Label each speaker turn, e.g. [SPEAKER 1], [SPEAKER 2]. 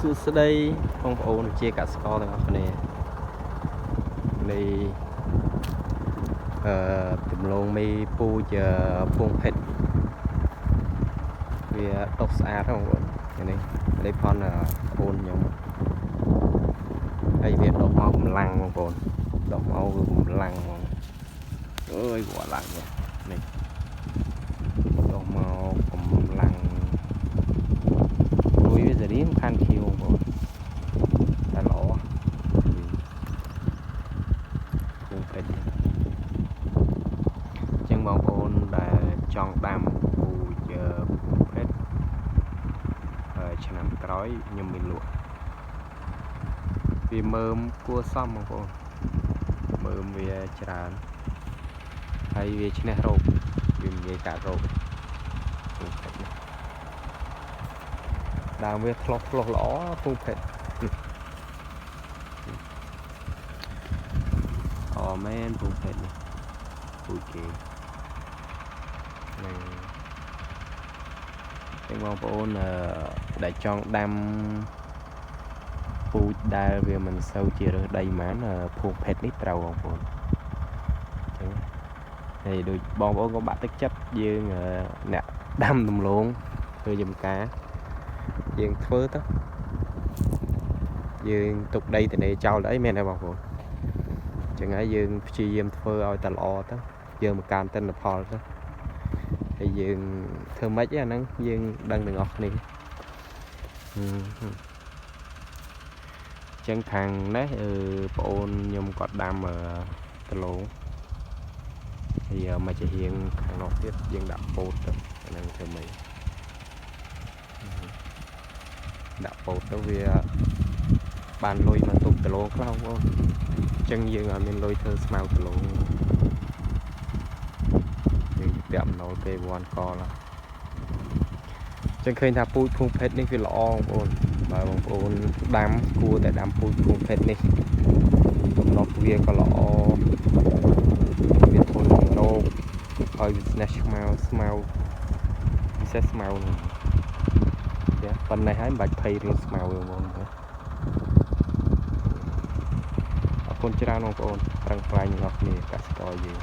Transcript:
[SPEAKER 1] សួស្តីបងប្អូនជាកសិករទាំងអស់គ្នានៃទំលងមេពូជពងពេជ្រវាដុសស្អាតហ្នឹងបងប្អូននេះនេះផនអូនខ្ញុំហើយវាដុសមកកម្លាំងបងប្អូនដុសមកគឺកម្លាំងហ្មងអើយគាត់ឡើងនេះដុសមកកម្លាំងរួយវាសេរីខានខៀវបងប្អូនតែល្អពងពេជ្រចឹងបងប្អូនដែលចង់ដាំពូជពងពេជ្រឆ្នាំក្រោយខ្ញុំមានលក់វាមើមគួរសមបងប្អូនមើមវាច្រើនហើយវាឈ្នះរោគវានិយាយកាត់រោគពងពេជ្រដើមវាឆ្លោះល្អពងពេជ្រអូមែនពងពេជ្រនេះពូជគេចឹងបងប្អូនដែលចង់ដាំពូជដែលវាមិនសូវជារើសដីហ្មងភូមិពេជ្រនេះត្រូវបងប្អូនចឹងហើយដូចបងប្អូនក៏បាក់ទឹកចិត្តយើងអ្នកដាំដំឡូងធ្វើចំការយើងធ្វើទៅយើងទុកដីត្នេចោលទៅអីមែនទេបងប្អូនចឹងហើយយើងព្យាយាមធ្វើឲ្យតែល្អទៅយើងមកកាន់ទិន្នផលទៅហើយយើងធ្វើម៉េចអាហ្នឹងយើងដឹងទាំងអស់គ្នាចឹងខាងនេះបងអូនខ្ញុំគាត់ដាំដលងហើយមកជារៀងខាងនោះទៀតយើងដាក់ពោតទៅអាហ្នឹងធ្វើម៉េចដាក់ពោតទៅវាបានលុយមកទុកដលងខ្លះបងប្អូនចឹងយើងអត់មានលុយធ្វើស្មៅដលងយើងពាក់ម្ដងពេលវាន់កលចឹងឃើញថាពូជភូមិពេជ្រនេះវាល្អបងប្អូនបើបងប្អូនដាំគួរតែដាំពូជភូមិពេជ្រនេះទំនប់វាក៏ល្អវាធន់នឹងរោគហើយវាស្នះស្មៅពិសេសស្មៅនេះប៉ុណ្ណេះហើយមិនបាច់ភ័យរឿងស្មៅបងប្អូនអរគុណច្រើនបងប្អូនប្រឹងប្រែងទាំងអស់គ្នាកសិករយើង